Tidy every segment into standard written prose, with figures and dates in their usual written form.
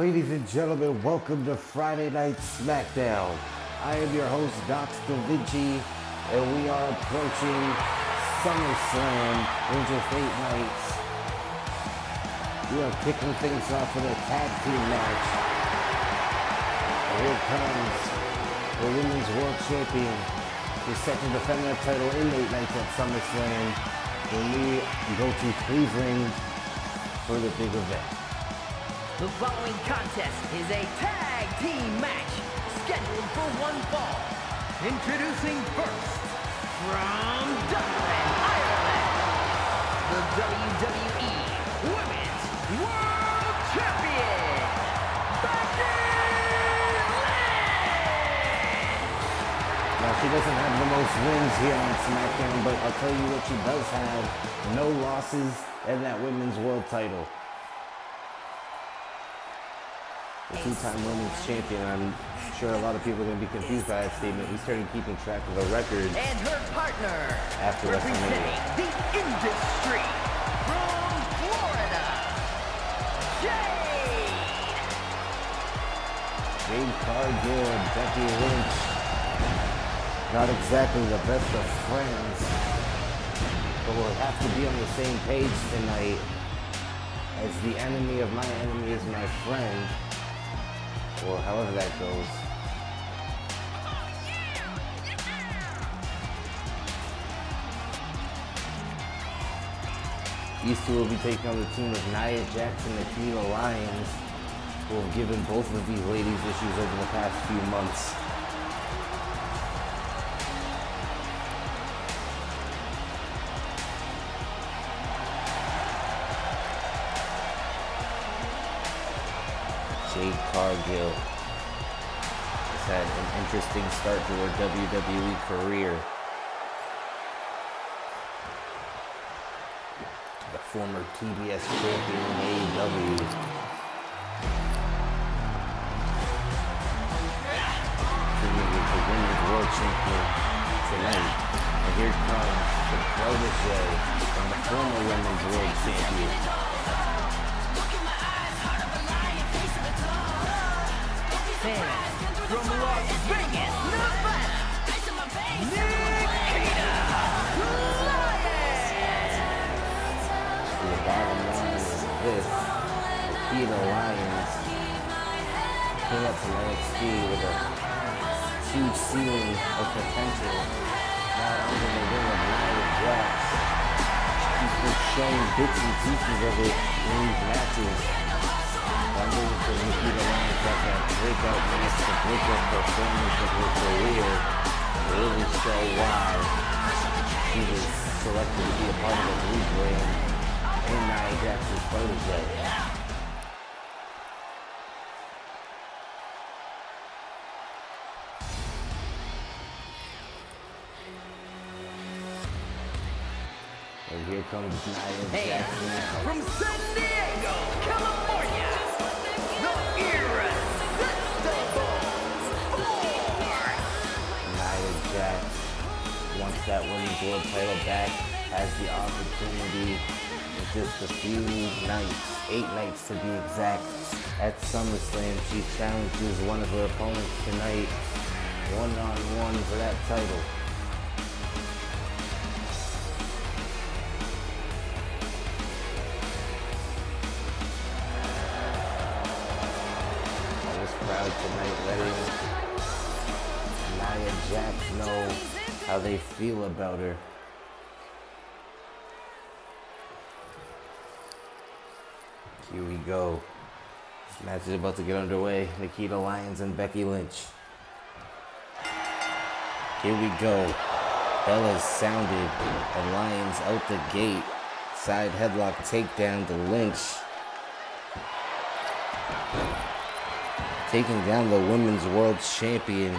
Ladies and gentlemen, welcome to Friday Night Smackdown. I am your host, Doc Da Vinci, and we are approaching SummerSlam in just 8 nights. We are kicking things off with a tag team match. And here comes the Women's World Champion, who's set to defend that title in 8 nights at SummerSlam when we go to Cleveland for the big event. The following contest is a tag team match scheduled for one fall. Introducing first, from Dublin, Ireland, the WWE Women's World Champion, Becky Lynch! Now, she doesn't have the most wins here on SmackDown, but I'll tell you what she does have: no losses and that Women's World title. The two-time women's champion. I'm sure a lot of people are going to be confused by that statement. We started keeping track of the records. And her partner, after representing the industry from Florida, Jade Cargill and Becky Lynch. Not exactly the best of friends, but we'll have to be on the same page tonight, as the enemy of my enemy is my friend. Or however that goes. These two will be taking on the team of Nia Jax and Nikita Lyons, who have given both of these ladies issues over the past few months. Jade Cargill has had an interesting start to her WWE career. The former TBS champion in AEW. Teaming with the Women's World Champion tonight. And here comes the protege and the former Women's World Champion. from Las Vegas, Nevada, Nikita Lyons! So the bottom line is this: Nikita Lyons came up from NXT with a huge ceiling of potential. Now under the wing of Nia Jax, she's been showing bits and pieces of it in these matches. I'm waiting for Nikita Lyons to have that breakout match, the breakout performance of her career to really show why she was selected to be a part of the Blue Brand in Nia Jax's protege. And here comes Nia Jax now. From San Diego, California, the irresistible Force! Nia Jax wants that Women's World title back, has the opportunity in just a few nights, 8 nights to be exact, at SummerSlam. She challenges one of her opponents tonight, one-on-one for that title. Crowd tonight letting Nia Jax know how they feel about her. Here we go. This match is about to get underway. Nikita Lyons and Becky Lynch. Here we go. Bell has sounded and Lyons out the gate. Side headlock takedown to Lynch. Taking down the Women's World Champion.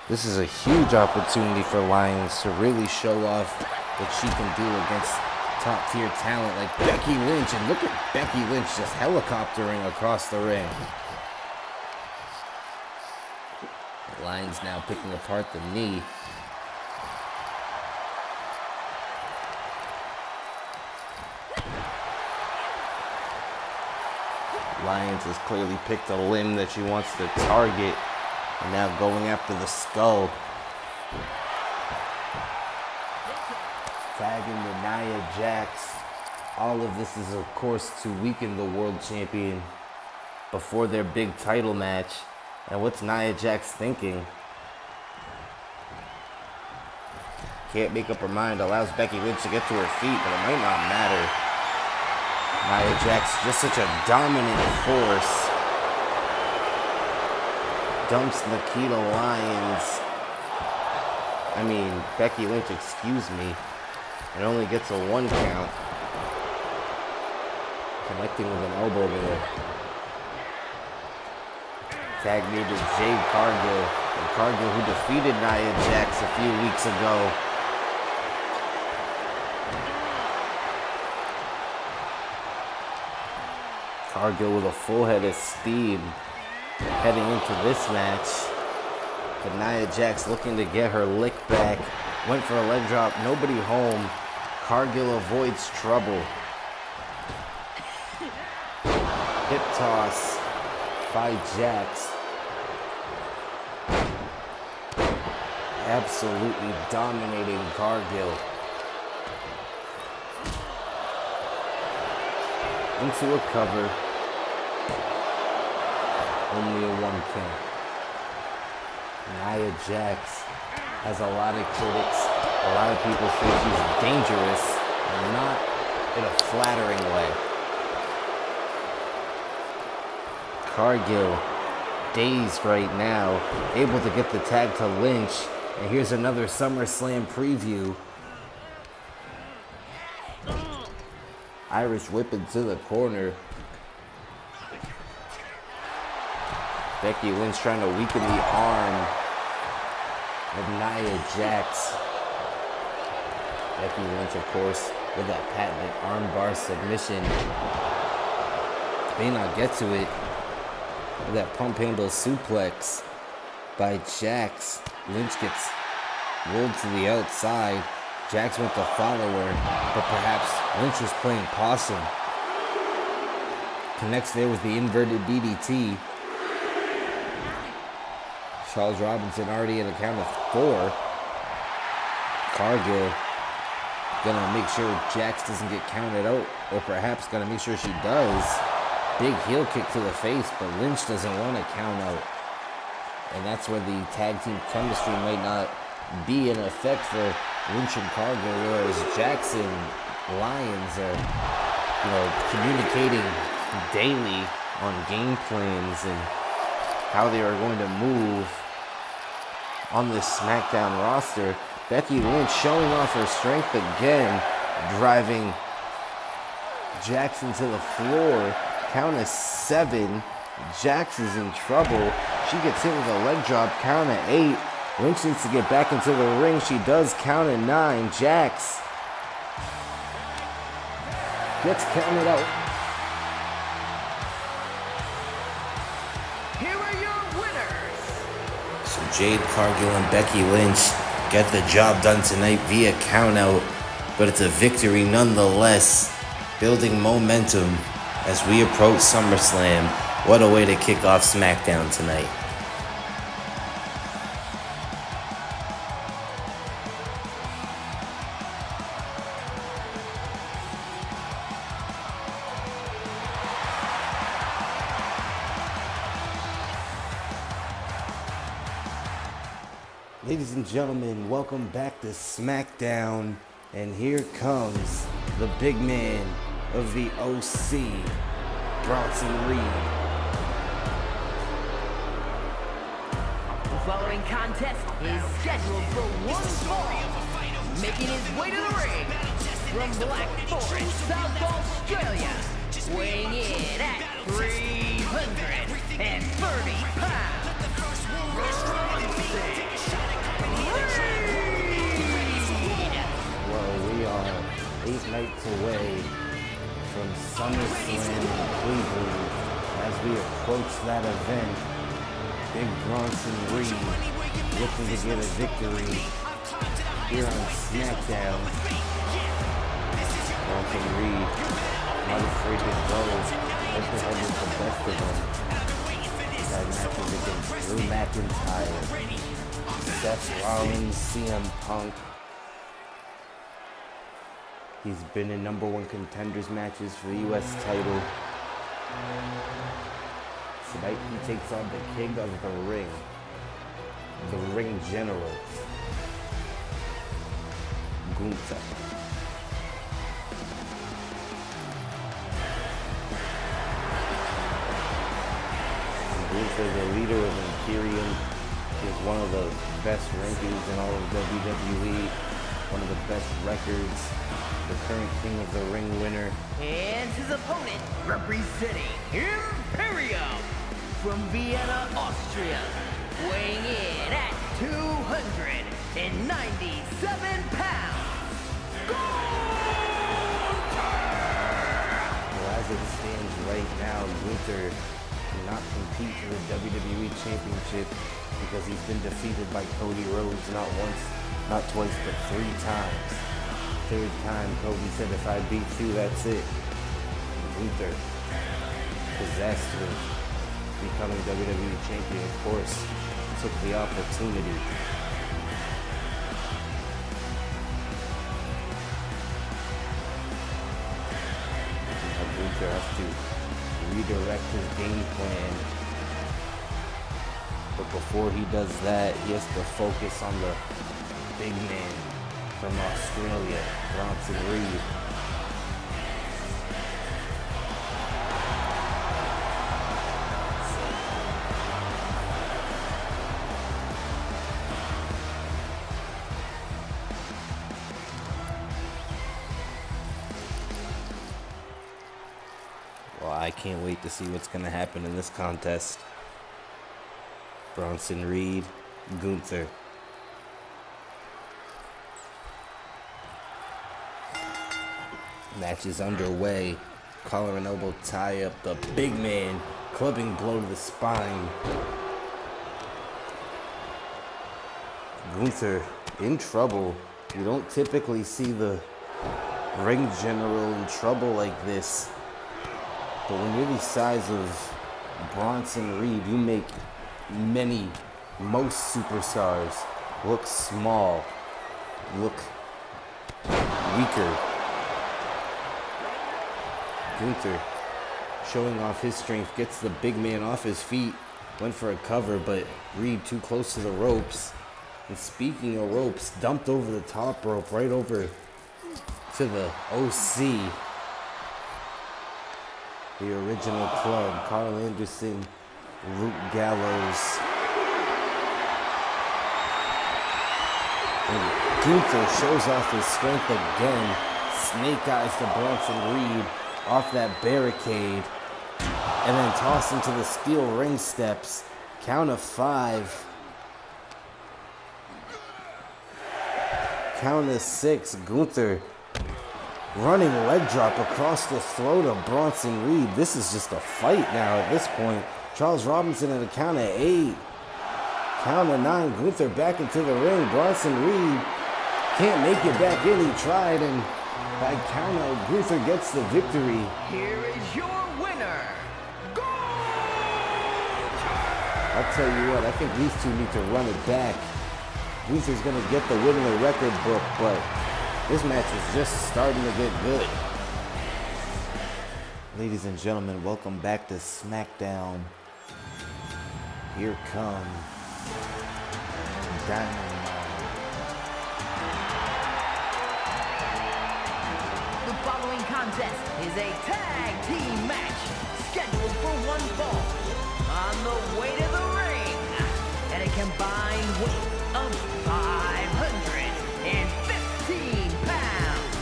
This is a huge opportunity for Lyons to really show off what she can do against top-tier talent like Becky Lynch. And look at Becky Lynch just helicoptering across the ring. Lyons now picking apart the knee. Lyons has clearly picked a limb that she wants to target, and now going after the skull. Tagging to Nia Jax. All of this is, of course, to weaken the world champion before their big title match. And what's Nia Jax thinking? Can't make up her mind. Allows Becky Lynch to get to her feet, but it might not matter. Nia Jax, just such a dominant force. Dumps Nikita Lyons. I mean, Becky Lynch, excuse me. It only gets a 1 count. Connecting with an elbow there. Tag made to Jade Cargill. And Cargill, who defeated Nia Jax a few weeks ago. Cargill with a full head of steam heading into this match. But Nia Jax looking to get her lick back. Went for a leg drop, nobody home. Cargill avoids trouble. Hip toss by Jax. Absolutely dominating Cargill. Into a cover. Only a 1 count. Nia Jax has a lot of critics. A lot of people say she's dangerous, and not in a flattering way. Cargill, dazed right now, able to get the tag to Lynch. And here's another SummerSlam preview. Irish whip into the corner. Becky Lynch trying to weaken the arm of Nia Jax. Becky Lynch, of course, with that patented armbar submission. May not get to it. With that pump handle suplex by Jax. Lynch gets rolled to the outside. Jax went to follow her, but perhaps Lynch was playing possum. Connects there with the inverted DDT. Charles Robinson already at a count of 4. Cargill gonna make sure Jax doesn't get counted out, or perhaps gonna make sure she does. Big heel kick to the face, but Lynch doesn't want to count out. And that's where the tag team chemistry might not be in effect for Lynch and Cargill, whereas Jax and Lyons are, communicating daily on game plans and how they are going to move on this SmackDown roster. Becky Lynch showing off her strength again, driving Jackson to the floor. Count of 7. Jax is in trouble. She gets hit with a leg drop. Count of 8. Lynch needs to get back into the ring. She does. Count of 9. Jax gets counted out. Here are your winners. So Jade Cargill and Becky Lynch get the job done tonight via countout, but it's a victory nonetheless, building momentum as we approach SummerSlam. What a way to kick off SmackDown tonight. Ladies and gentlemen, welcome back to SmackDown. And here comes the big man of the OC, Bronson Reed. The following contest is scheduled for one fall. Making his way to the ring from Black Forest, South Australia, weighing in at 330 pounds. Well, we are 8 nights away from SummerSlam in Cleveland. As we approach that event, Big Bronson Reed looking to get a victory here on SmackDown. Bronson Reed not afraid to go head-to-head with the best of them. That matches against Drew McIntyre, Seth Rollins, CM Punk. He's been in #1 contenders matches for the U.S. title. Tonight he takes on the king of the ring general, Gunther. Gunther, the leader of Imperium, is one of the best rankings in all of WWE, one of the best records, the current king of the ring winner. And his opponent, representing Imperium from Vienna, Austria, weighing in at 297 pounds, Gunther! Well, as it stands right now, Gunther cannot compete for the WWE Championship because he's been defeated by Cody Rhodes not once, not twice, but 3 times. Third time, Cody said, if I beat you, that's it. Gunther, possessed with becoming WWE Champion, of course, took the opportunity. Gunther has to redirect his game plan. But before he does that, he has to focus on the big man from Australia, Bronson Reed. Well, I can't wait to see what's going to happen in this contest. Bronson Reed, Gunther. Match is underway. Collar and elbow tie up. The big man, clubbing blow to the spine. Gunther in trouble. You don't typically see the ring general in trouble like this. But when you're the size of Bronson Reed, you make most superstars look small, look weaker. Gunther, showing off his strength, gets the big man off his feet, went for a cover, but Reed too close to the ropes. And speaking of ropes, dumped over the top rope, right over to the OC. The original club, Carl Anderson, Luke Gallows. And Gunther shows off his strength again. Snake eyes to Bronson Reed off that barricade. And then toss him to the steel ring steps. Count of 5. Count of 6. Gunther running leg drop across the throat of Bronson Reed. This is just a fight now at this point. Charles Robinson at a count of 8. Count of 9. Gunther back into the ring. Bronson Reed can't make it back in. He tried, and by count out, Gunther gets the victory. Here is your winner, Gunther! I'll tell you what, I think these two need to run it back. Gunther's going to get the win in the record book, but this match is just starting to get good. Ladies and gentlemen, welcome back to Smackdown. Here come Dynamite. The following contest is a tag team match scheduled for 1 fall. On the way to the ring, at a combined weight of 515 pounds,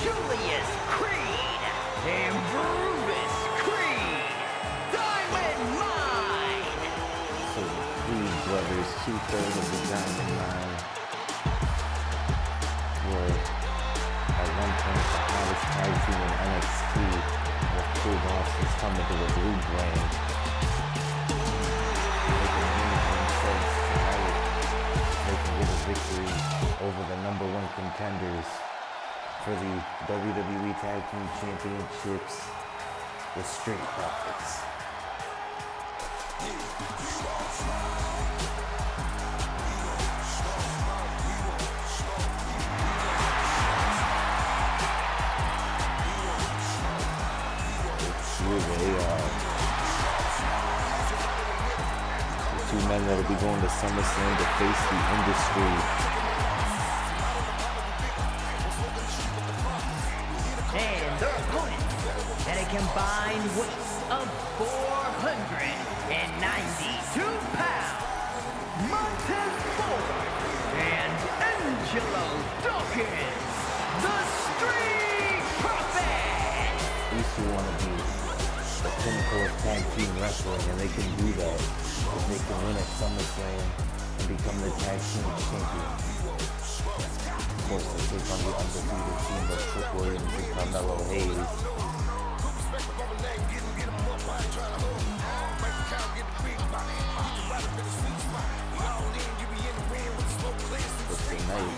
Julius Creed and Brutus Creed, Diamond Mine. So the Creed brothers, 2/3 of the Diamond Mine, were at one point the hottest tag team in NXT, with Creed Austin's coming to the Blue brand. They can win themselves tonight. They can get a victory over the #1 contenders for the WWE Tag Team Championships, the Street Profits. Here they are. The two men that will be going to SummerSlam to face the industry. And their opponents at a combined weight of 492 pounds, Montez Ford and Angelo Dawkins, the Street Profits. These two want to be the pinnacle of tag team wrestling, and they can do that if they can win at SummerSlam and become the tag team champions. Of course, they take on the undefeated team of Trick Williams and Carmelo Hayes. But tonight,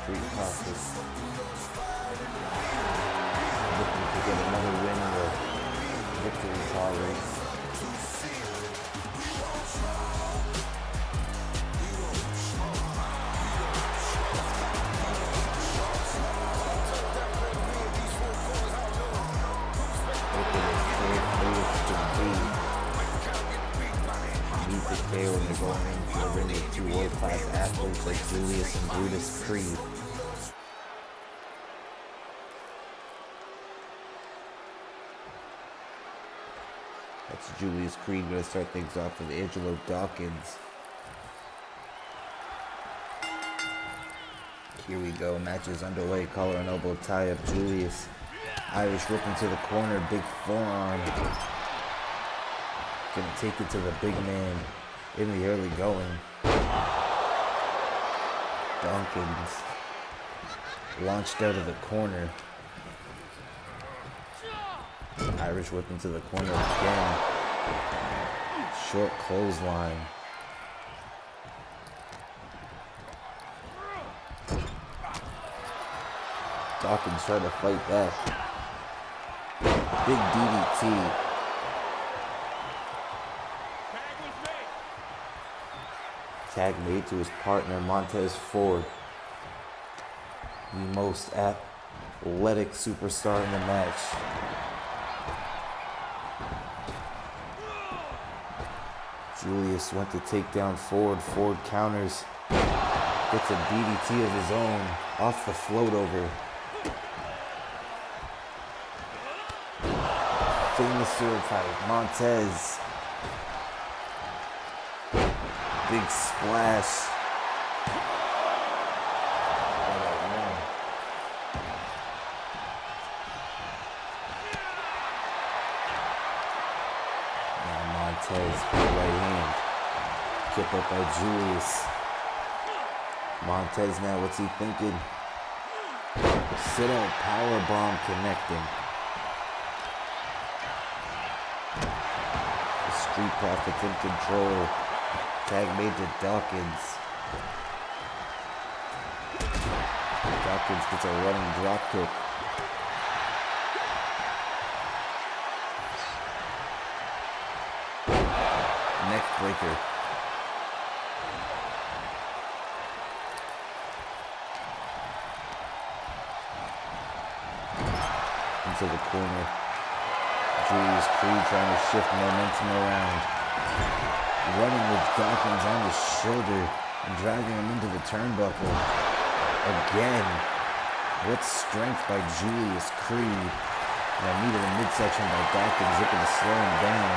Street Profits looking to get another win in the victory car race. Need to care when they're going into the ring with two world-class athletes like Julius and Brutus Creed. That's Julius Creed going to start things off with Angelo Dawkins. Here we go, match is underway, collar and elbow tie up Julius. Irish whip into the corner, big forearm. Gonna take it to the big man in the early going. Dawkins launched out of the corner. Irish whip into the corner again. Short clothesline. Dawkins tried to fight back. Big DDT. Tag made to his partner, Montez Ford. The most athletic superstar in the match. Julius went to take down Ford. Ford counters. Gets a DDT of his own off the float over. Famous sword fight. Montez. Big splash. Now Montez, big right hand. Kip up by Julius. Montez now, what's he thinking? Sit-out powerbomb connecting. The Street Profits in control. Tag made to Dawkins. Dawkins gets a running drop kick. Neck breaker. Into the corner. Julius Creed trying to shift momentum around. Running with Dawkins on his shoulder and dragging him into the turnbuckle. Again. What strength by Julius Creed. And a knee to the midsection by Dawkins, looking to slow him down.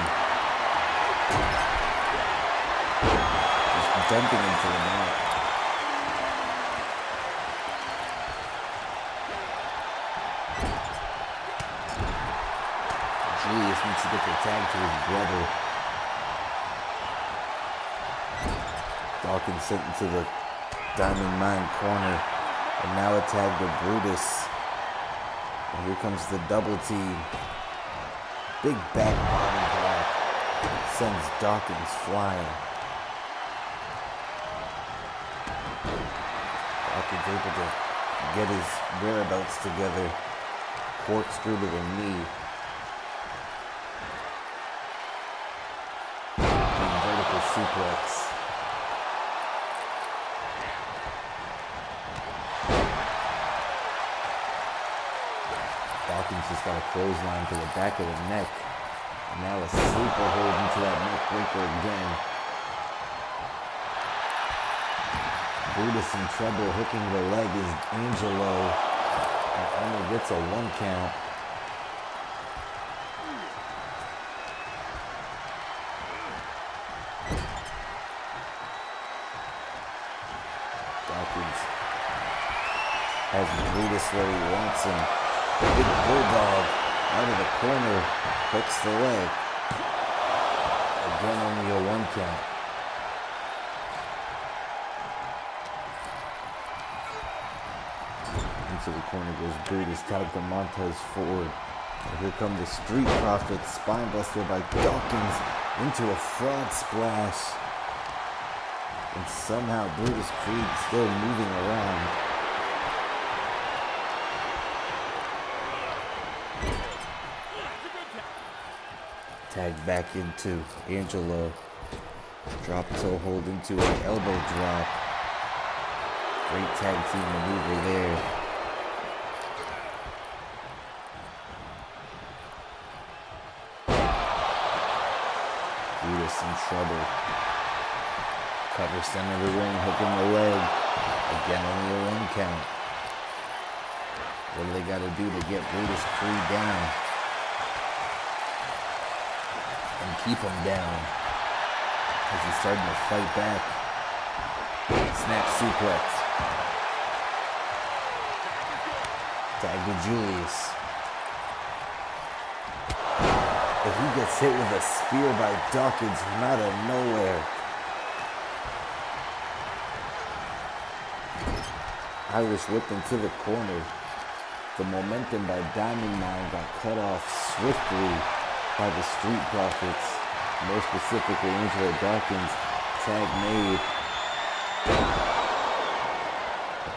Just dumping him to the mat. Julius needs to get the tag to his brother. Dawkins sent into the Diamond Mine corner. And now a tag to Brutus. And here comes the double team. Big back bottom block. Sends Dawkins flying. Dawkins able to get his whereabouts together. Corkscrew to the knee. And vertical suplex. Dawkins just got a clothesline to the back of the neck. And now a sleeper hold into that neck breaker again. Brutus in trouble, hooking the leg is Angelo. And only gets a 1 count. Dawkins has Brutus where he wants him. Big bulldog out of the corner, hooks the leg. Again, only a 1 count. Into the corner goes Brutus, tag to Montez forward. And here come the Street Profits, spinebuster by Dawkins into a frog splash. And somehow Brutus Creed still moving around. Tag back into Angelo. Drop toe hold into an elbow drop. Great tag team maneuver there. Brutus in trouble. Cover center of the ring, hooking the leg. Again, only a 1 count. What do they got to do to get Brutus Creed down? And keep him down. As he's starting to fight back. Snap suplex. Tag to Julius. But he gets hit with a spear by Dawkins from out of nowhere. Irish whipped into the corner. The momentum by Diamond Mine got cut off swiftly by the Street Profits. More specifically, Angelo Dawkins. Tag made.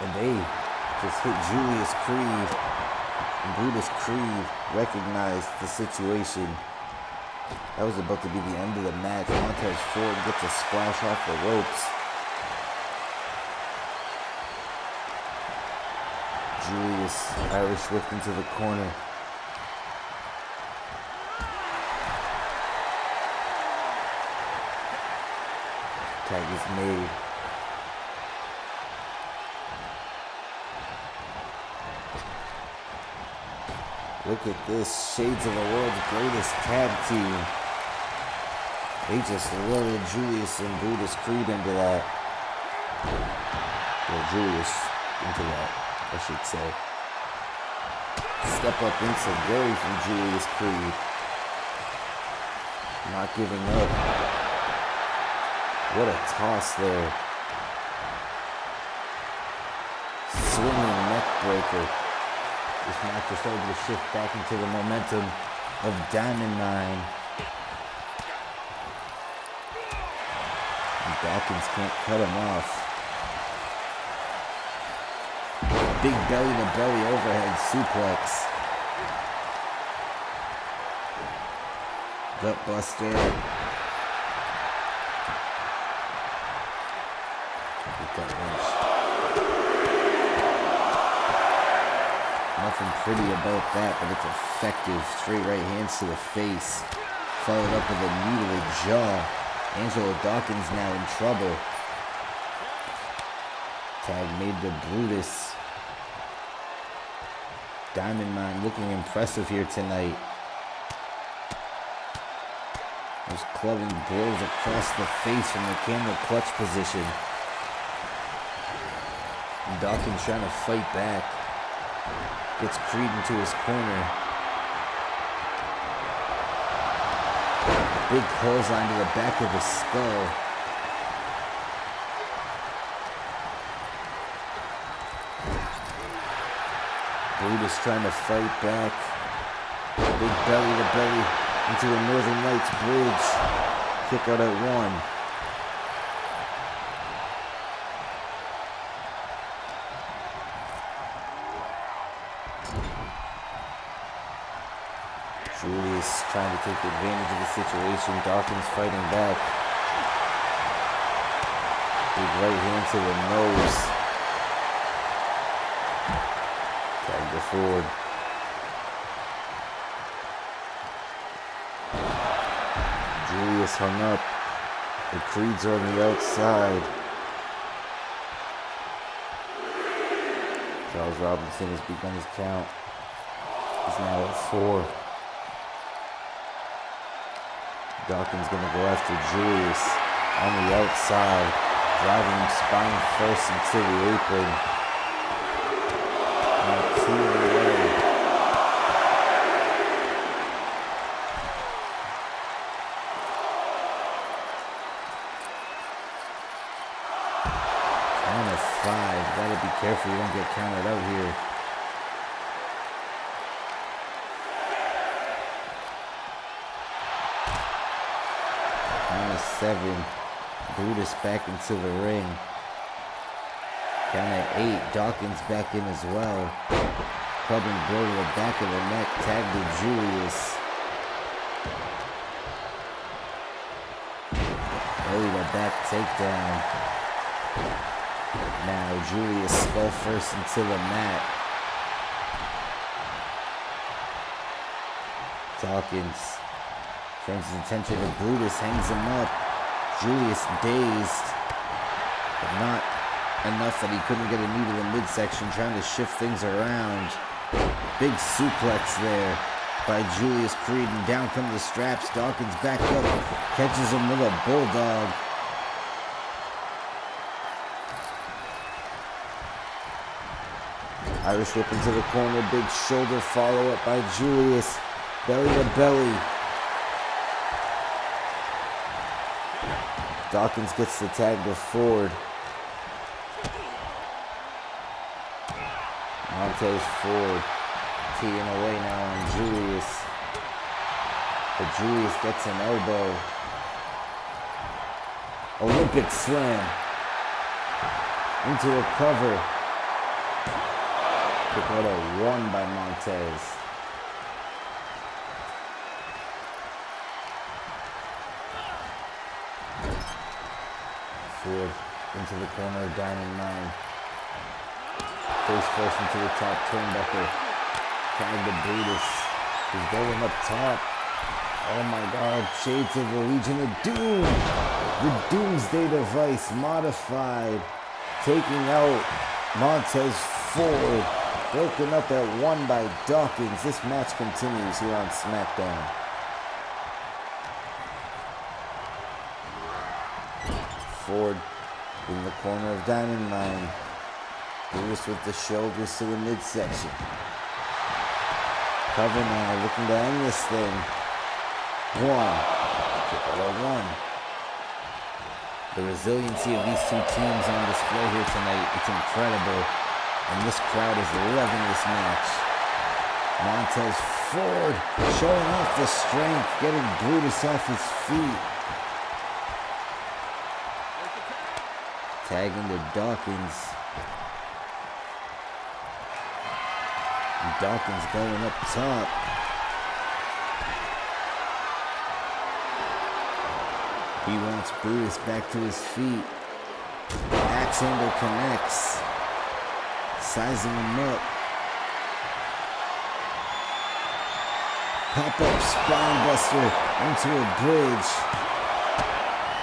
And they just hit Julius Creed. And Brutus Creed recognized the situation. That was about to be the end of the match. Montez Ford gets a splash off the ropes. Julius Irish whipped into the corner. Tag is made. Look at this, shades of the world's greatest tag team. They just loaded Julius and Brutus Creed into that. Well, Julius into that, I should say. Step up insecurity from Julius Creed. Not giving up. What a toss there. Swinging neck breaker. This match is starting to shift back into the momentum of Diamond Mine. And Dawkins can't cut him off. Big belly-to-belly overhead suplex. Gut buster. Nothing pretty about that, but it's effective. Straight right hands to the face. Followed up with a knee to the jaw. Angelo Dawkins now in trouble. Tag made to Brutus. Diamond Mine looking impressive here tonight. Those clubbing blows across the face from the camera clutch position. And Dawkins trying to fight back. Gets Creed into his corner. Big clothesline to the back of the skull. Brutus trying to fight back. Big belly to belly into a Northern Lights bridge. Kick out at 1. Julius trying to take advantage of the situation. Dawkins fighting back. Big right hand to the nose. Tag to Ford. Julius hung up. The Creeds are on the outside. Charles Robinson has begun his count. He's now at 4. Dawkins gonna go after Julius on the outside, driving him spine first into the apron. Now 2 in a row. Count of 5. Gotta be careful you don't get counted out here. Count of 7. Brutus back into the ring. Count at 8. Dawkins back in as well. Clubbing blow to the back of the neck. Tag to Julius. Belly to back takedown. Now Julius skull first into the mat. Dawkins turns his attention to Brutus, hangs him up. Julius dazed, but not enough that he couldn't get a knee to the midsection, trying to shift things around. Big suplex there by Julius Creed, and down come the straps. Dawkins back up, catches him with a bulldog. Irish whip into the corner, big shoulder follow up by Julius, belly to belly. Dawkins gets the tag to Ford. Montez Ford teeing away now on Julius. But Julius gets an elbow. Olympic slam. Into a cover. Look what a 1 by Montez. Ford into the corner of Diamond Mine. Face first into the top turnbuckle. Tag to Brutus. He's going up top. Oh my God, shades of the Legion of Doom. The Doomsday Device modified. Taking out Montez Ford. Broken up at 1 by Dawkins. This match continues here on Smackdown. Ford in the corner of Diamond Mine. Brutus with the shoulders to the midsection. Cover now, looking to end this thing. 1. Triple 1. The resiliency of these two teams on display here tonight, it's incredible. And this crowd is loving this match. Montez Ford showing off the strength, getting Brutus off his feet. Tagging to Dawkins. And Dawkins going up top. He wants Brutus back to his feet. Axe handle connects. Sizing him up. Pop-up spine buster into a bridge.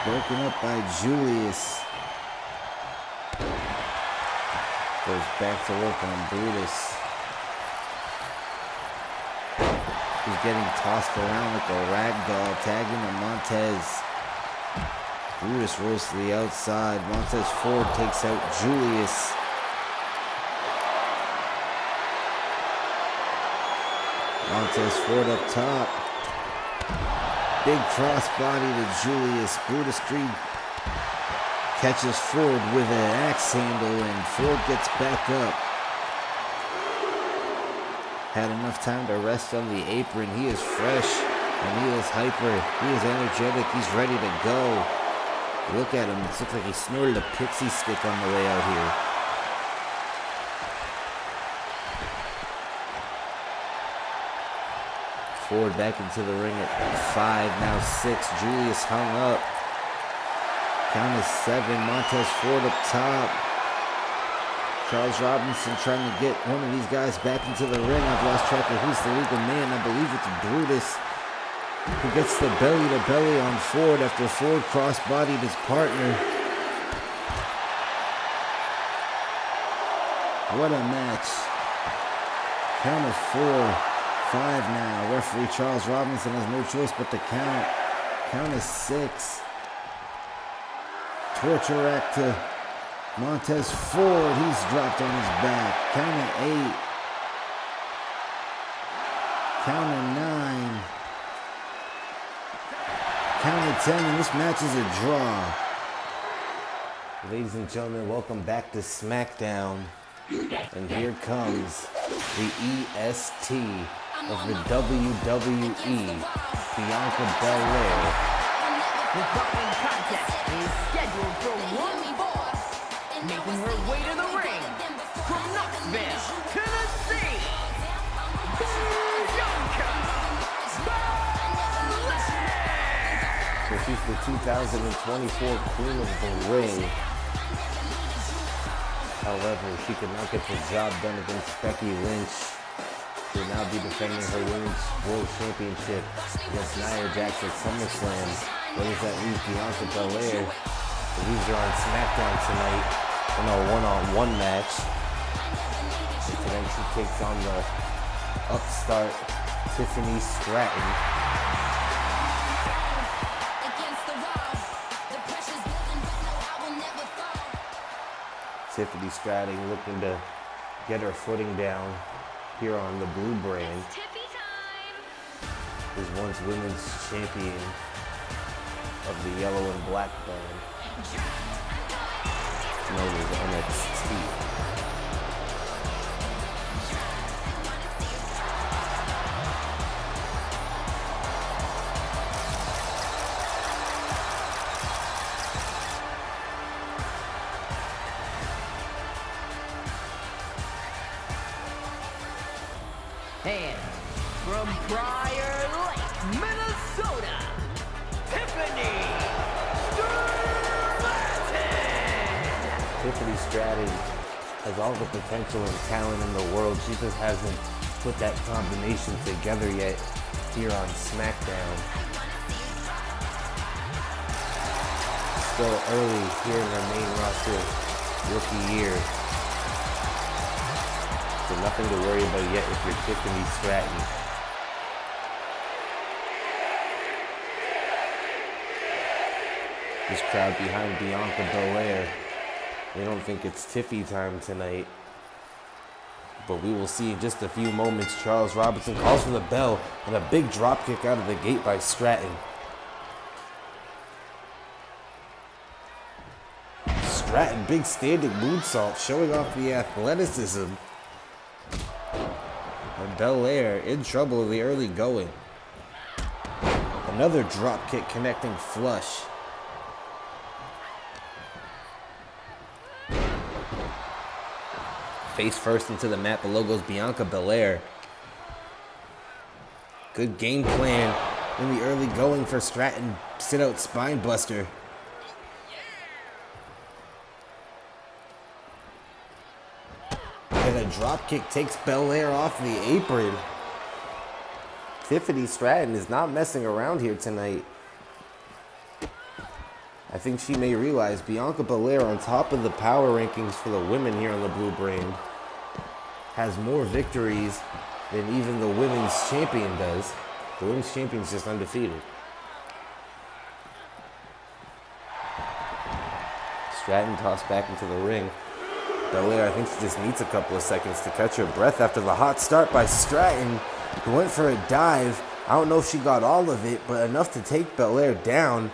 Broken up by Julius. Goes back to work on Brutus. He's getting tossed around like a rag doll, tagging to Montez. Brutus rolls to the outside. Montez Ford takes out Julius. Montez Ford up top. Big crossbody to Julius. Brutus Creed catches Ford with an axe handle, and Ford gets back up. Had enough time to rest on the apron. He is fresh, and he is hyper. He is energetic. He's ready to go. Look at him. It looks like he snorted a pixie stick on the way out here. Ford back into the ring at 5, now 6. Julius hung up. Count is 7. Montez Ford up top. Charles Robinson trying to get one of these guys back into the ring. I've lost track of who's the legal man. I believe it's Brutus, who gets the belly-to-belly on Ford after Ford cross-bodied his partner. What a match. Count of 4, 5 now. Referee Charles Robinson has no choice but to count. Count is 6. Torture rack to Montez Ford. He's dropped on his back. Count of 8. Count of 9. Count of 10, and this match is a draw. Ladies and gentlemen, welcome back to Smackdown. And here comes the EST of the WWE, Bianca Belair. The following contest is scheduled for one fall, making her way to the ring from Knoxville, Tennessee, Bianca Belair. So she's the 2024 Queen of the Ring. However, she could not get the job done against Becky Lynch. She will now be defending her Women's World Championship against Nia Jax at SummerSlam. Where does that leave Bianca Belair? The leaves her on Smackdown tonight in a one-on-one match. And tonight she takes on the upstart Tiffany Stratton. Tiffany Stratton looking to get her footing down here on the blue brand. Was once women's champion of the yellow and black brand, known as NXT. And from Prior Lake, Minnesota, Tiffany Stratton. Tiffany Stratton has all the potential and talent in the world. She just hasn't put that combination together yet here on SmackDown. Still early here in her main roster rookie year. So nothing to worry about yet if you're Tiffany Stratton. This crowd behind Bianca Belair, they don't think it's Tiffy time tonight. But we will see in just a few moments. Charles Robinson calls for the bell and a big drop kick out of the gate by Stratton. Stratton, big standing moonsault, showing off the athleticism. And Belair in trouble in the early going. Another drop kick connecting flush. Face first into the mat, below goes Bianca Belair. Good game plan in the early going for Stratton. Sit out spine buster. And a drop kick takes Belair off the apron. Tiffany Stratton is not messing around here tonight. I think she may realize Bianca Belair, on top of the power rankings for the women here on the blue brand, has more victories than even the women's champion does. The women's champion's just undefeated. Stratton tossed back into the ring. Belair, I think she just needs a couple of seconds to catch her breath after the hot start by Stratton, who went for a dive. I don't know if she got all of it, but enough to take Belair down.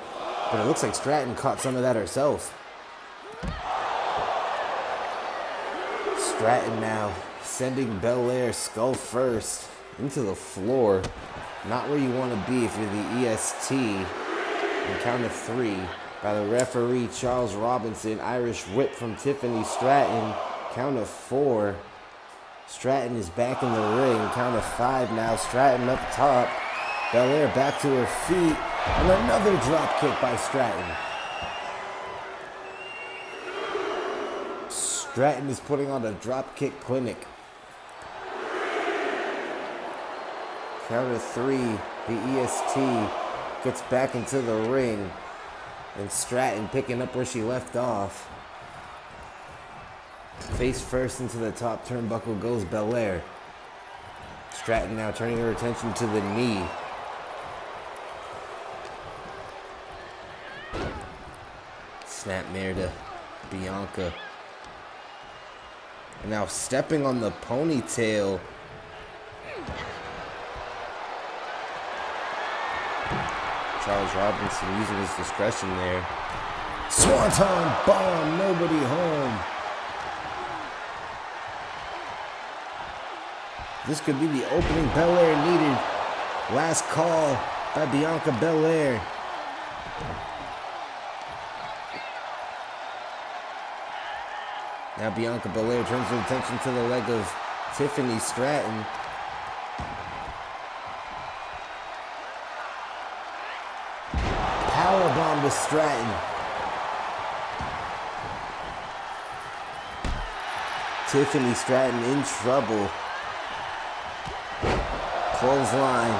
But it looks like Stratton caught some of that herself. Stratton now sending Belair skull first into the floor. Not where you want to be if you're the EST. And count of 3 by the referee Charles Robinson. Irish whip from Tiffany Stratton. Count of 4. Stratton is back in the ring. Count of 5 now. Stratton up top. Belair back to her feet. And another drop kick by Stratton. Stratton is putting on a drop kick clinic. Count of 3. The EST gets back into the ring. And Stratton picking up where she left off. Face first into the top turnbuckle goes Belair. Stratton now turning her attention to the knee. Snapmare to Bianca. And now stepping on the ponytail. Charles Robinson using his discretion there. Swanton bomb, nobody home. This could be the opening Belair needed. Last call by Bianca Belair. Now Bianca Belair turns her attention to the leg of Tiffany Stratton. Powerbomb to Stratton. Tiffany Stratton in trouble. Clothesline.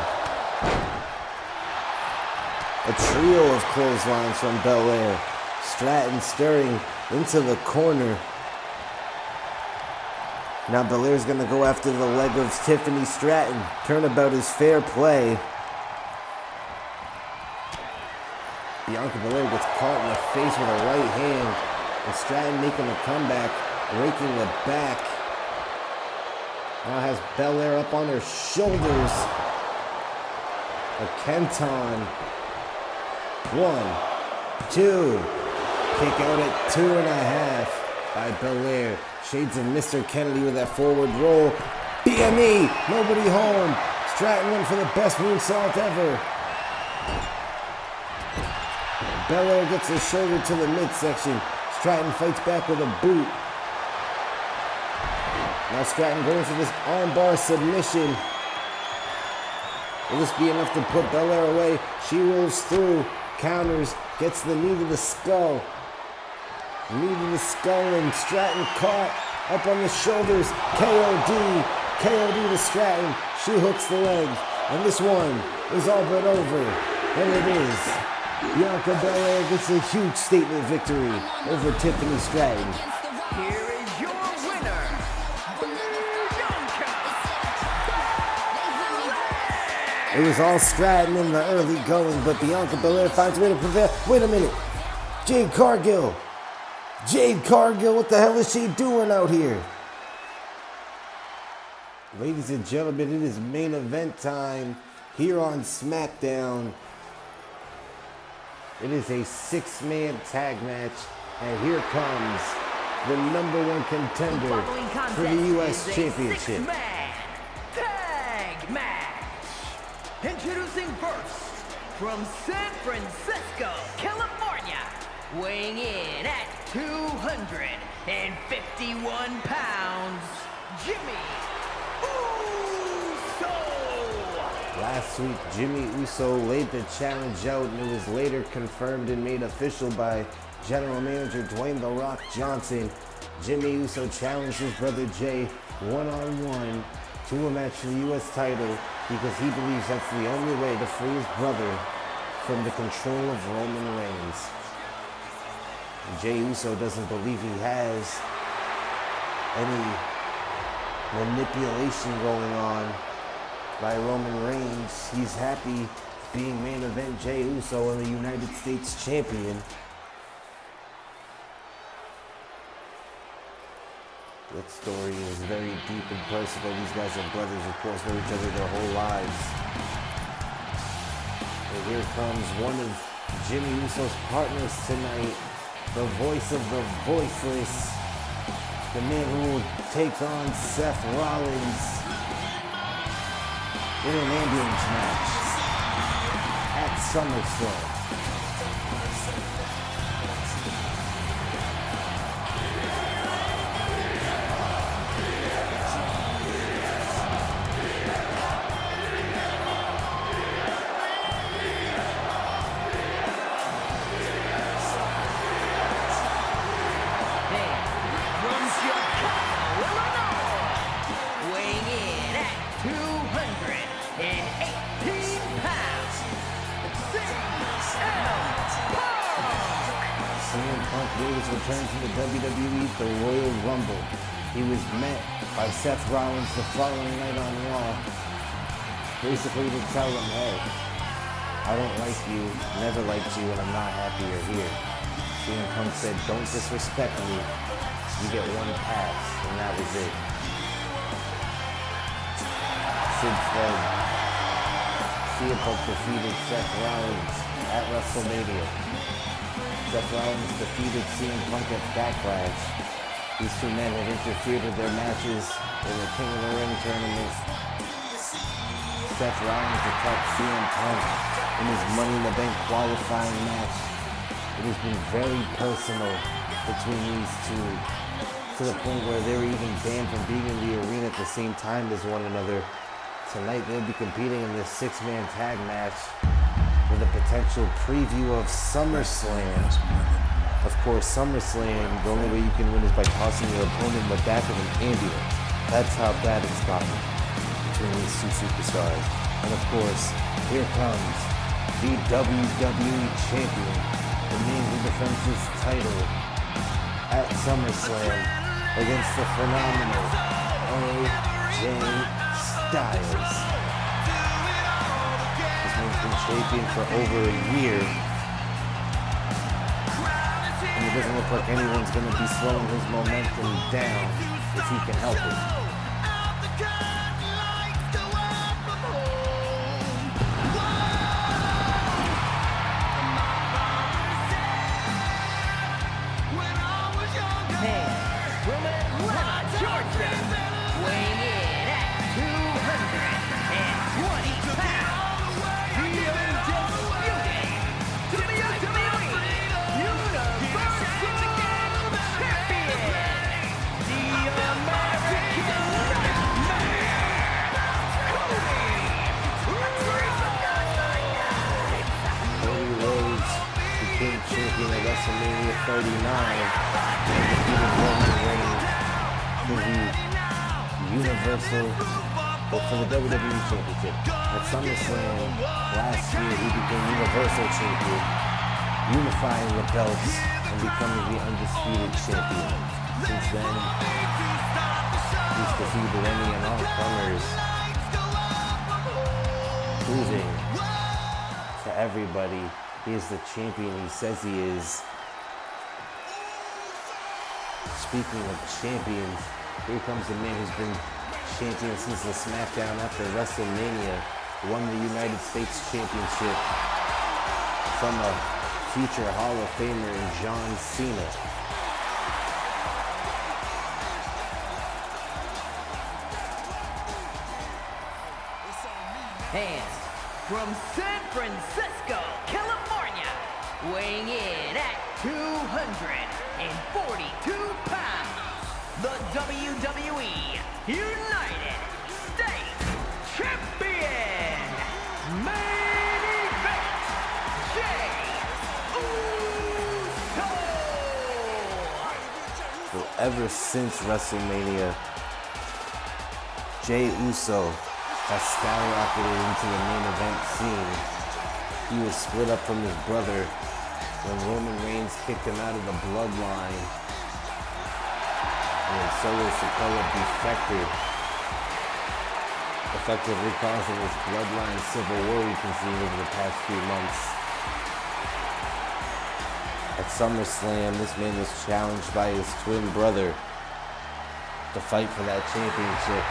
A trio of clotheslines from Belair. Stratton stirring into the corner. Now Belair's gonna go after the leg of Tiffany Stratton. Turnabout is fair play. Bianca Belair gets caught in the face with a right hand. And Stratton making a comeback, raking the back. Now has Belair up on her shoulders. A Kenton. 1, 2. Kick out at 2.5 by Belair. Shades of Mr. Kennedy with that forward roll. BME, nobody home. Stratton went for the best moonsault ever. Belair gets his shoulder to the midsection. Stratton fights back with a boot. Now Stratton going for this armbar submission. Will this be enough to put Belair away? She rolls through, counters, gets the knee to the skull. Knee to the skull and Stratton caught up on the shoulders. KOD. KOD to Stratton. She hooks the leg. And this one is all but over. And it is. Bianca Belair gets a huge statement victory over Tiffany Stratton. Here is your winner, Bianca Belair. It was all Stratton in the early going, but Bianca Belair finds a way to prevail. Wait a minute. Jade Cargill. Jade Cargill, what the hell is she doing out here? Ladies and gentlemen, it is main event time here on Smackdown. It is a 6-man tag match, and here comes the #1 contender for the U.S. Championship. 6-man tag match. Introducing first, from San Francisco, California, weighing in at 251 pounds, Jimmy Uso. Last week, Jimmy Uso laid the challenge out, and it was later confirmed and made official by General Manager Dwayne "The Rock" Johnson. Jimmy Uso challenged his brother Jay one-on-one to a match for the U.S. title because he believes that's the only way to free his brother from the control of Roman Reigns. Jay Uso doesn't believe he has any manipulation going on by Roman Reigns. He's happy being main event Jay Uso and the United States champion. That story is very deep and personal. These guys are brothers, of course, know each other their whole lives. And here comes one of Jimmy Uso's partners tonight, the voice of the voiceless, the man who will take on Seth Rollins in an ambulance match at SummerSlam. 218 pounds, CM Punk made his return to the WWE at the Royal Rumble. He was met by Seth Rollins the following night on Raw, basically to tell him, hey, I don't like you, never liked you, and I'm not happy you're here. CM Punk said, don't disrespect me. You get one pass, and that was it. Since then, CM Punk defeated Seth Rollins at WrestleMania. Seth Rollins defeated CM Punk at Backlash. These two men had interfered with their matches in the King of the Ring tournament. Seth Rollins attacked CM Punk in his Money in the Bank qualifying match. It has been very personal between these two, to the point where they were even banned from being in the arena at the same time as one another. Tonight they'll be competing in this six-man tag match with a potential preview of SummerSlam. Of course, SummerSlam, the only way you can win is by tossing your opponent in the back of an ambulance. That's how bad it's gotten between these two superstars. And of course, here comes the WWE Champion, the man who defends his title at SummerSlam against the phenomenal AJ Styles. This man's been champion for over a year, and it doesn't look like anyone's going to be slowing his momentum down if he can help it. Champion at WrestleMania 39 and defeated Roman Reigns for the Universal, but for the WWE Championship. At SummerSlam last year, he became Universal Champion, unifying the belts and becoming the undisputed champion. Since then, he's defeated any and all comers, proving to everybody he is the champion he says he is. Speaking of champions, here comes the man who's been champion since the Smackdown after WrestleMania, won the United States Championship from a future Hall of Famer in John Cena. And from San Francisco, California, weighing in at 242 pounds, the WWE United States Champion, main event, Jey Uso. So ever since WrestleMania, Jey Uso has skyrocketed into the main event scene. He was split up from his brother when Roman Reigns kicked him out of the bloodline, and then Solo Sikoa defected, effectively causing this bloodline civil war we can see over the past few months. At SummerSlam, this man was challenged by his twin brother to fight for that championship,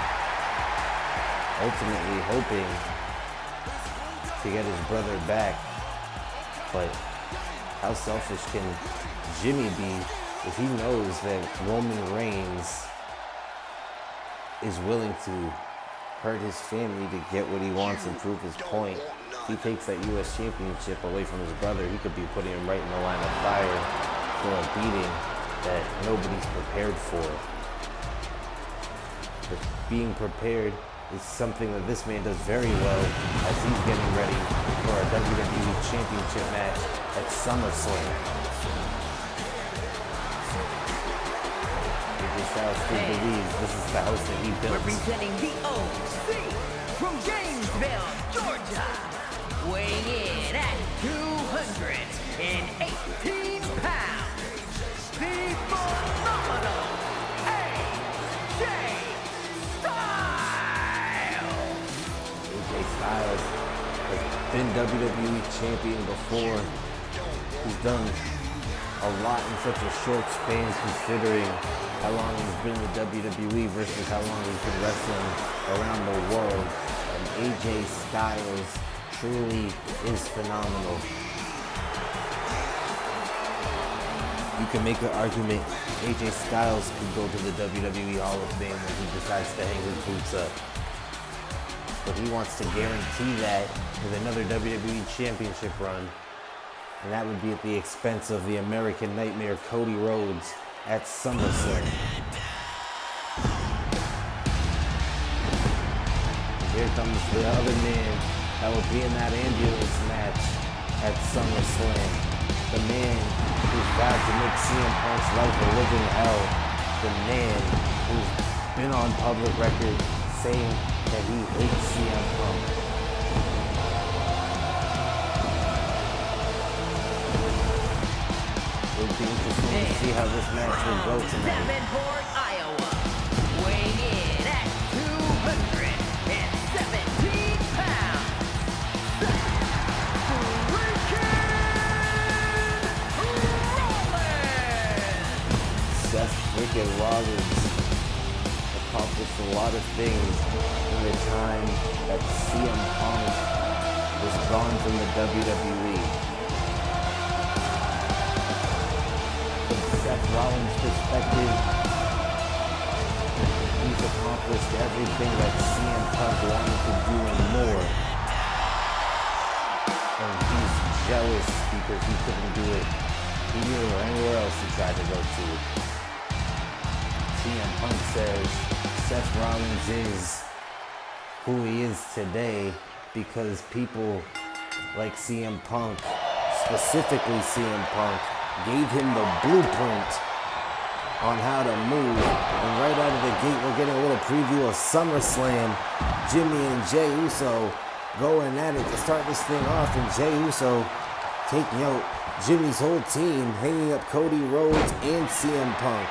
ultimately hoping to get his brother back. But how selfish can Jimmy be if he knows that Roman Reigns is willing to hurt his family to get what he wants and prove his point? If he takes that U.S. Championship away from his brother, he could be putting him right in the line of fire for a beating that nobody's prepared for. But being prepared is something that this man does very well as he's getting ready for a WWE Championship match at SummerSlam. This house, he believes this is the house that he built. Representing the OC Clarksville, Georgia, weighing in at 218 pounds, the phenomenal AJ Styles. AJ Styles has been WWE champion before. He's done a lot in such a short span considering how long he's been in the WWE versus how long he's been wrestling around the world. And AJ Styles truly is phenomenal. You can make an argument AJ Styles could go to the WWE Hall of Fame when he decides to hang his boots up. But he wants to guarantee that with another WWE Championship run. And that would be at the expense of the American Nightmare Cody Rhodes at SummerSlam. Here comes the other man that will be in that ambulance match at SummerSlam. The man who's vowed to make CM Punk's life a living hell. The man who's been on public record saying that he hates CM Punk. It'll be interesting to see how this match will go tonight. Davenport, Iowa, weighing in at 217 pounds, Seth freaking Rollins accomplished a lot of things in the time that CM Punk was gone from the WWE. From Seth Rollins' perspective, he's accomplished everything that CM Punk wanted to do and more. And he's jealous because he couldn't do it here or anywhere else he tried to go to. CM Punk says Seth Rollins is who he is today because people like CM Punk, specifically CM Punk, gave him the blueprint on how to move. And right out of the gate, we're getting a little preview of SummerSlam. Jimmy and Jey Uso going at it to start this thing off, and Jey Uso taking out Jimmy's whole team, hanging up Cody Rhodes and CM Punk.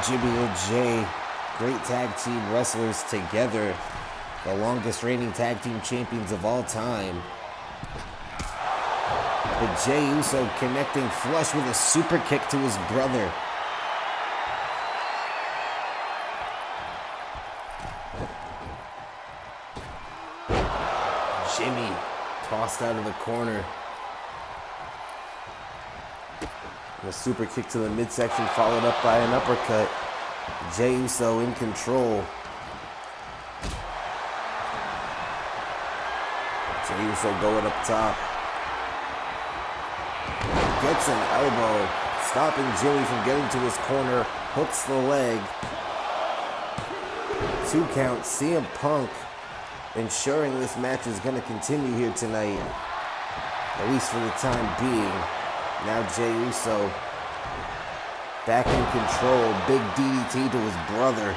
Jimmy and Jey, great tag team wrestlers together, the longest reigning tag team champions of all time. But Jey Uso connecting flush with a super kick to his brother. Jimmy tossed out of the corner. And a super kick to the midsection followed up by an uppercut. Jey Uso in control. Jey Uso going up top. Gets an elbow, stopping Jimmy from getting to his corner. Hooks the leg. 2 count. CM Punk ensuring this match is going to continue here tonight, at least for the time being. Now Jey Uso back in control. Big DDT to his brother.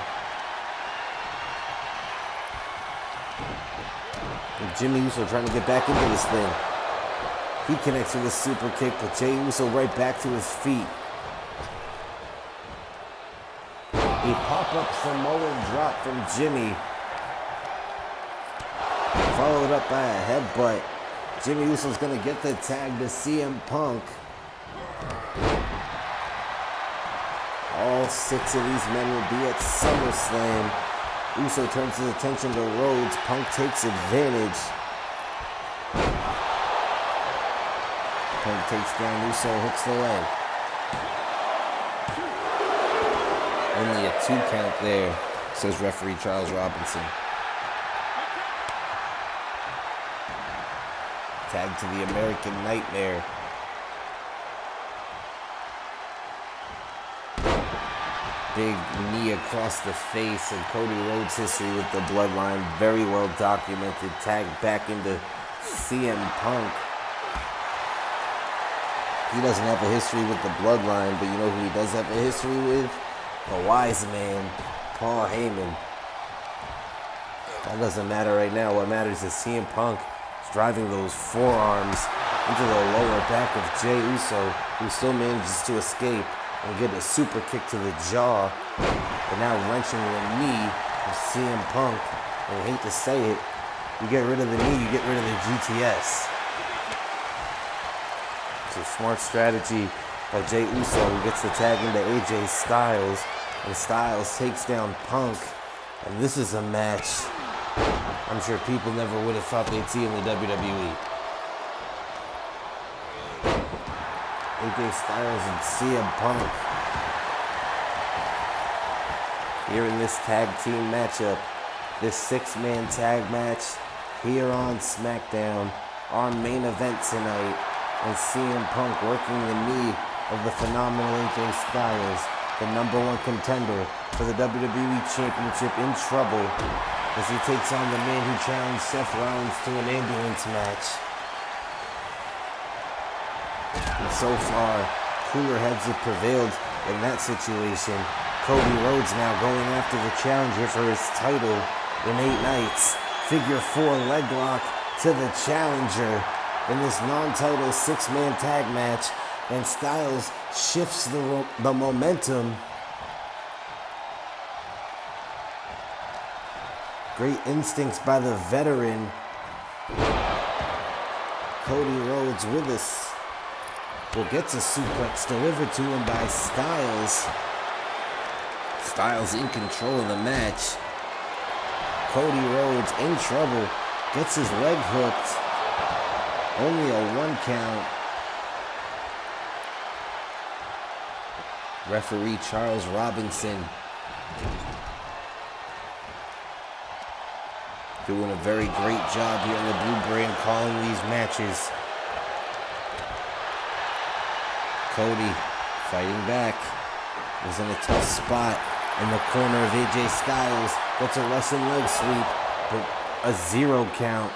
And Jimmy Uso trying to get back into this thing. He connects with a super kick, but Jey Uso right back to his feet. A pop-up Samoan drop from Jimmy, followed up by a headbutt. Jimmy Uso's gonna get the tag to CM Punk. All 6 of these men will be at SummerSlam. Uso turns his attention to Rhodes. Punk takes advantage. Punk takes down Uso, hooks the leg. Only a 2 count there, says referee Charles Robinson. Tag to the American Nightmare. Big knee across the face, and Cody Rhodes' history with the Bloodline very well documented. Tag back into CM Punk. He doesn't have a history with the Bloodline, but you know who he does have a history with? The wise man, Paul Heyman. That doesn't matter right now. What matters is CM Punk is driving those forearms into the lower back of Jey Uso, who still manages to escape and get a super kick to the jaw, but now wrenching the knee of CM Punk. And I hate to say it, you get rid of the knee, you get rid of the GTS. It's a smart strategy by Jey Uso, who gets the tag into AJ Styles, and Styles takes down Punk. And this is a match I'm sure people never would have thought they'd see in the WWE. AJ Styles and CM Punk here in this tag team matchup, this 6-man tag match here on Smackdown, our main event tonight, and CM Punk working the knee of the phenomenal AJ Styles, the #1 contender for the WWE Championship, in trouble as he takes on the man who challenged Seth Rollins to an ambulance match. And so far, cooler heads have prevailed in that situation. Cody Rhodes now going after the challenger for his title in 8 nights. Figure 4 leg lock to the challenger in this non-title 6-man tag match. And Styles shifts the momentum. Great instincts by the veteran. Cody Rhodes with us. Well, gets a suplex delivered to him by Styles. Styles in control of the match. Cody Rhodes in trouble. Gets his leg hooked. Only a 1 count. Referee Charles Robinson doing a very great job here in the Blue Brand calling these matches. Cody fighting back. Was in a tough spot in the corner of AJ Styles. Gets a Russian leg sweep, but a 0 count.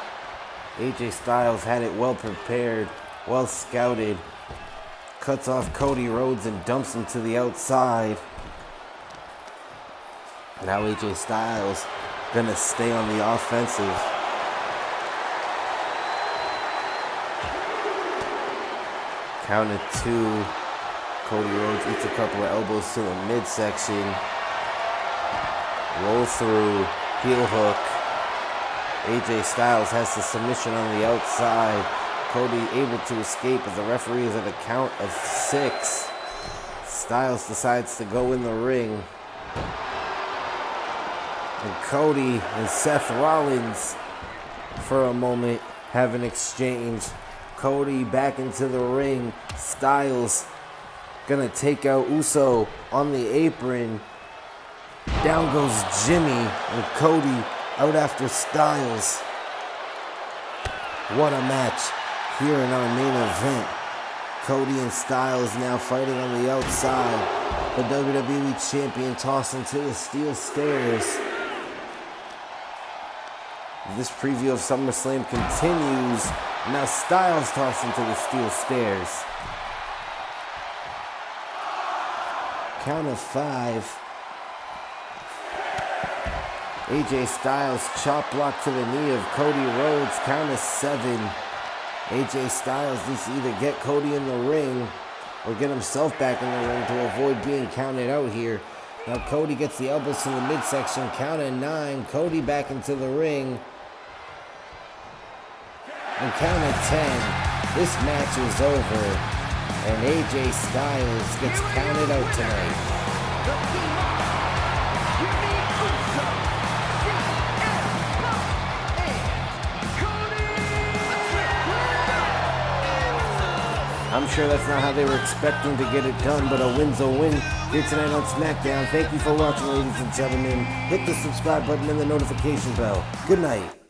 AJ Styles had it well prepared, well scouted. Cuts off Cody Rhodes and dumps him to the outside. Now AJ Styles gonna stay on the offensive. Count of 2. Cody Rhodes eats a couple of elbows to the midsection. Roll through, heel hook. AJ Styles has the submission on the outside. Cody able to escape as the referee is at a count of 6. Styles decides to go in the ring. And Cody and Seth Rollins for a moment have an exchange. Cody back into the ring. Styles gonna take out Uso on the apron. Down goes Jimmy and Cody out after Styles. What a match here in our main event. Cody and Styles now fighting on the outside. The WWE Champion tossed into the steel stairs. This preview of SummerSlam continues. Now Styles tossed into the steel stairs. Count of 5. AJ Styles chop block to the knee of Cody Rhodes. Count of 7. AJ Styles needs to either get Cody in the ring or get himself back in the ring to avoid being counted out here. Now Cody gets the elbows to the midsection. Count of 9. Cody back into the ring. And count of 10. This match is over. And AJ Styles gets counted out tonight. I'm sure that's not how they were expecting to get it done, but a win's a win here tonight on Smackdown. Thank you for watching, ladies and gentlemen. Hit the subscribe button and the notification bell. Good night.